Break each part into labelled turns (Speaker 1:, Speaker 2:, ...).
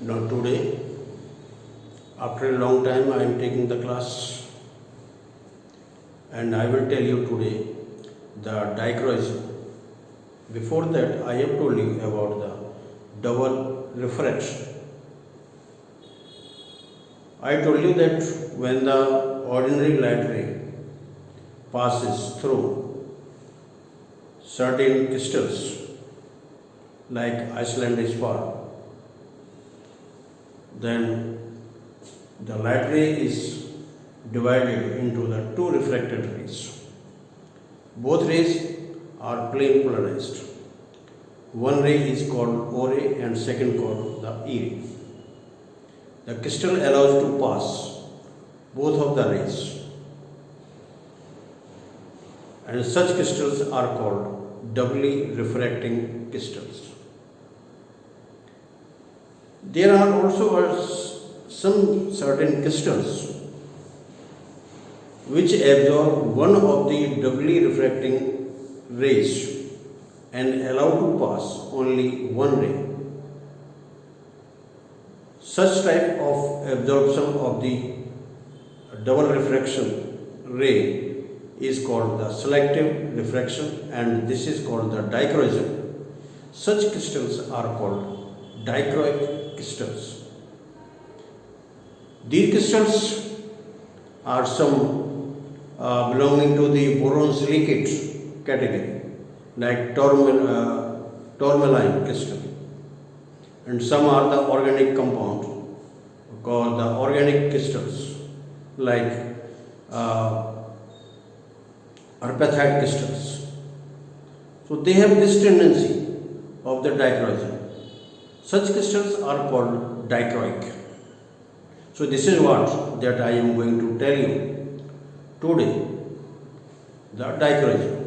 Speaker 1: Now today, after a long time, I am taking the class and I will tell you today the dichroism. Before that, I have told you about the double refraction. I told you that when the ordinary light ray passes through certain crystals like Icelandic spar, then the light ray is divided into the two refracted rays. Both rays are plane polarized. One ray is called O ray and second called the E ray. The crystal allows to pass both of the rays, and such crystals are called doubly refracting crystals. There are also some certain crystals which absorb one of the doubly refracting rays and allow to pass only one ray. Such type of absorption of the double refraction ray is called the selective refraction, and this is called the dichroism. Such crystals are called dichroic crystals. These crystals are some belonging to the boron silicate category, like tourmaline crystal, and some are the organic compound called the organic crystals, like apatite crystals. So they have this tendency of the dichroism. Such crystals are called dichroic. So this is what that I am going to tell you today, the dichroism.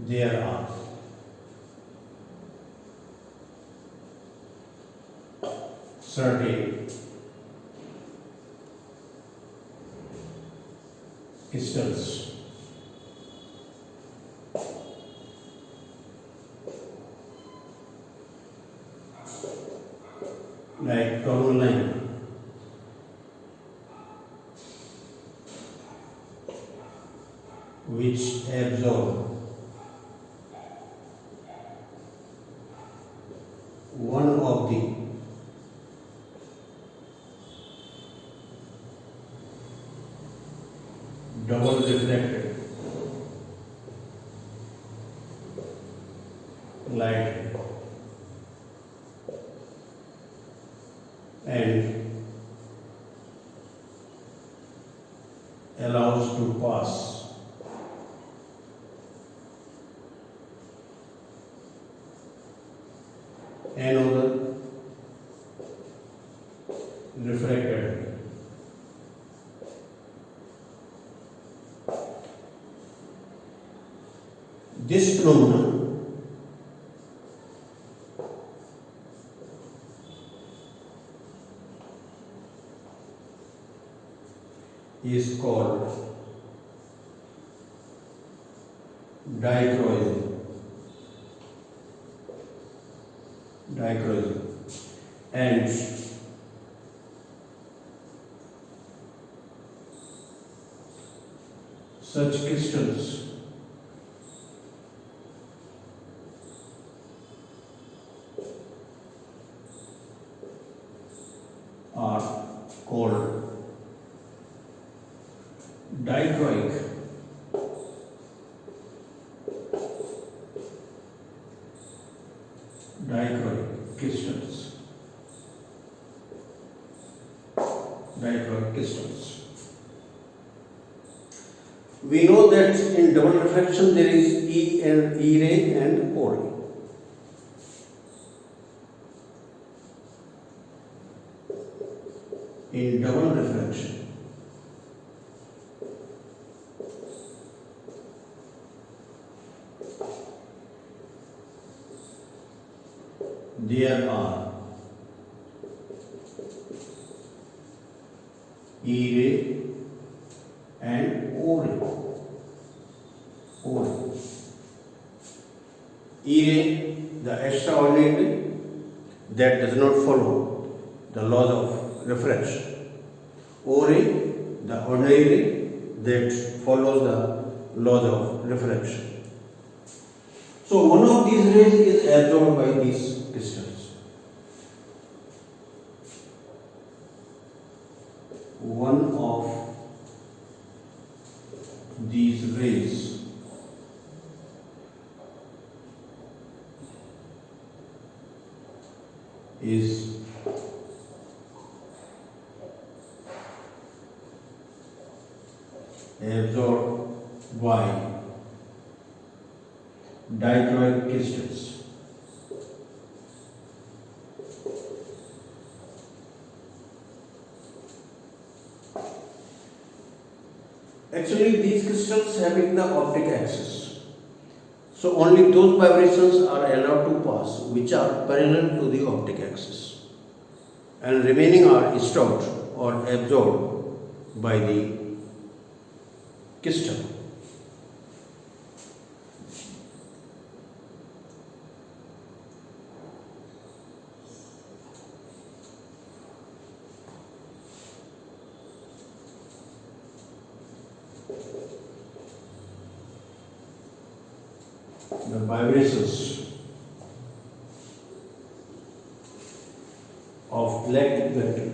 Speaker 1: There are certain crystals like tourmaline, which absorb one of the double refracted light and allows to pass another refracted. This phenomenon is called dichroism. And such crystals are called dichroic crystals. Dichroic crystals. We know that in double refraction there is E and E ray and O ray. In double refraction, there are E ray and O ray. O ray. E ray, the extraordinary that does not follow the laws of refraction. O ray, the ordinary that follows the laws of refraction. So one of these rays is absorbed by these crystals. One of these rays is absorbed by dichroic crystals. Actually, these crystals having the optic axis. So only those vibrations are allowed to pass which are parallel to the optic axis, and remaining are stopped or absorbed by the crystal. The vibrations of electric vector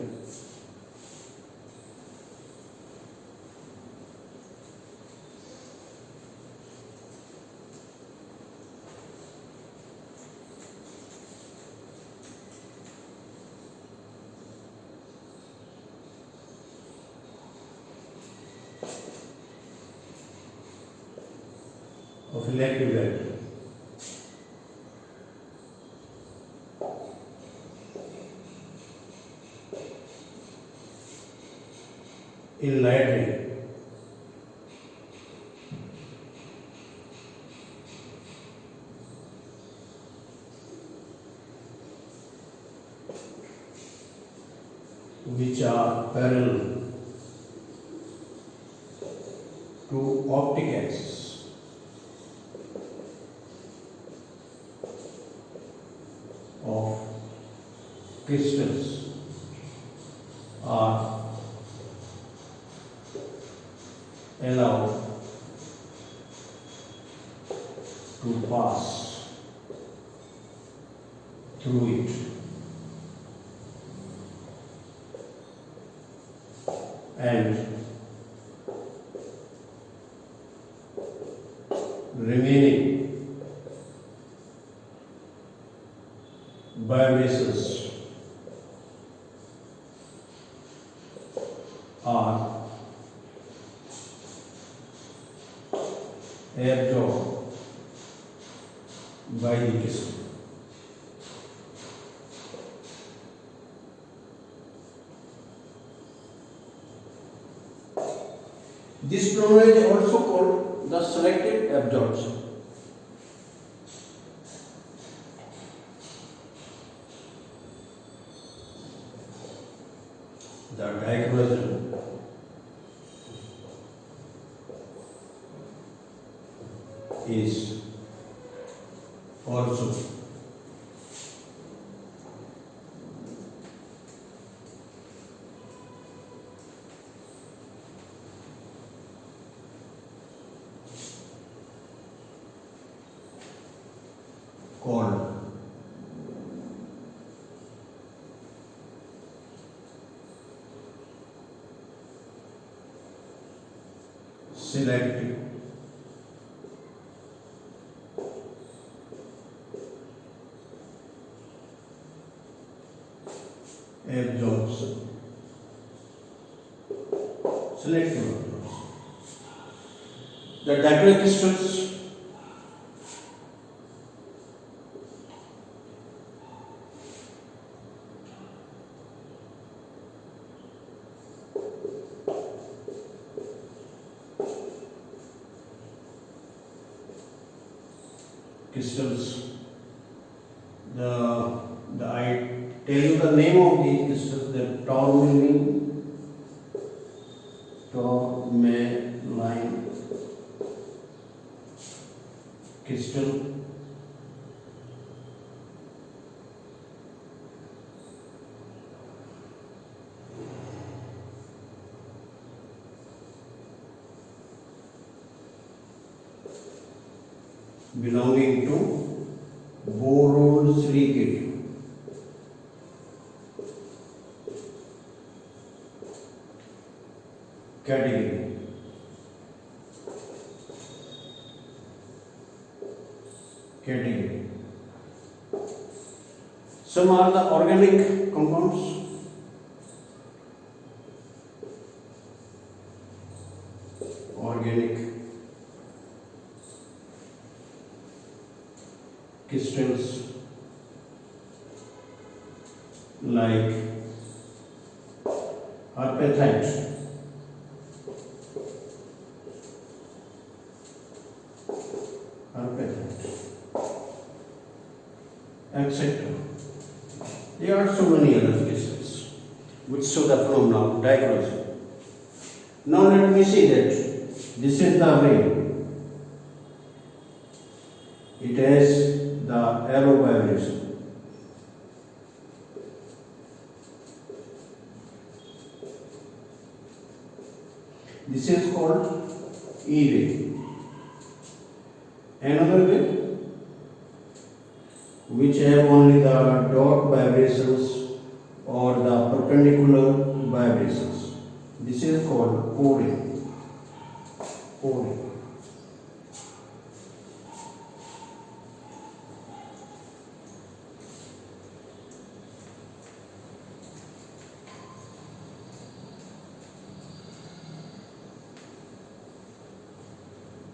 Speaker 1: in light ray which are parallel to optic axis of crystals are allowed to pass through it and remaining vibrations are absorbed by the crystal. This phenomena is also called the selective absorption. The dichroism is also called selective absorption. Selective absorption. The dichroic crystals I tell you the name of these crystals. The town will mean top में line crystal belonging to boron silicate category. Some are the organic compounds. Organic crystals like apatite, etc. There are so many other crystals which show the phenomena of dichroism. Now let me see that this is the ring. It has the arrow vibration. This is called E ray. Another way which have only the dot vibrations or the perpendicular vibrations. This is called O-ray. O-ray.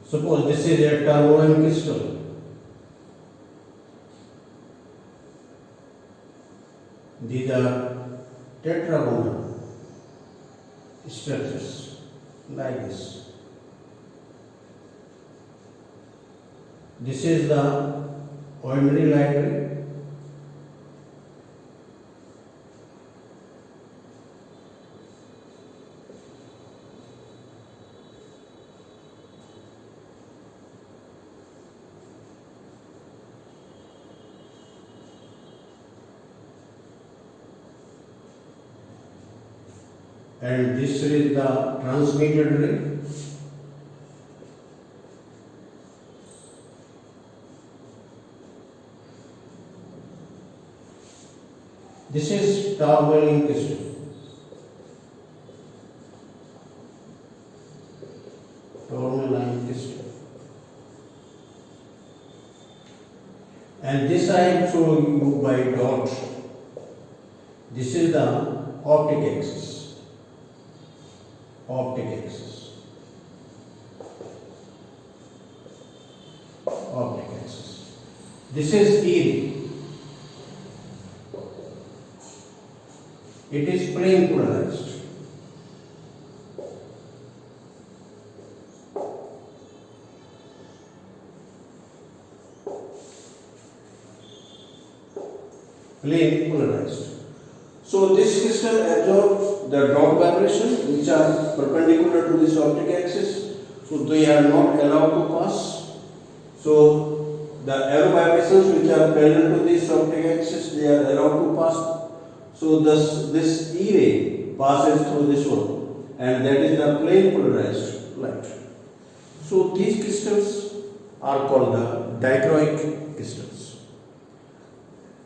Speaker 1: Suppose this is a tourmaline crystal. These are tetragonal structures like this. This is the ordinary light ray. And this is the transmitted ray. This is tourmaline crystal. Tourmaline crystal. And this I have shown you by dot. This is the optic axis. Optic axis. Optic axis. This is E ray. It is plane polarized. Plane polarized. So this crystal absorbs the dot vibration which are perpendicular to this optic axis. So they are not allowed to pass. So the arrow vibrations which are parallel to this optic axis, they are allowed to pass. So thus this E ray passes through this one, and that is the plane polarized light. So these crystals are called the dichroic crystals.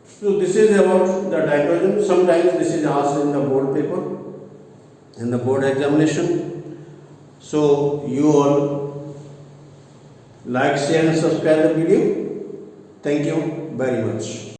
Speaker 1: So this is about the dichroism. Sometimes this is asked in the board paper, in the board examination. So you all like, share and subscribe the video. Thank you very much.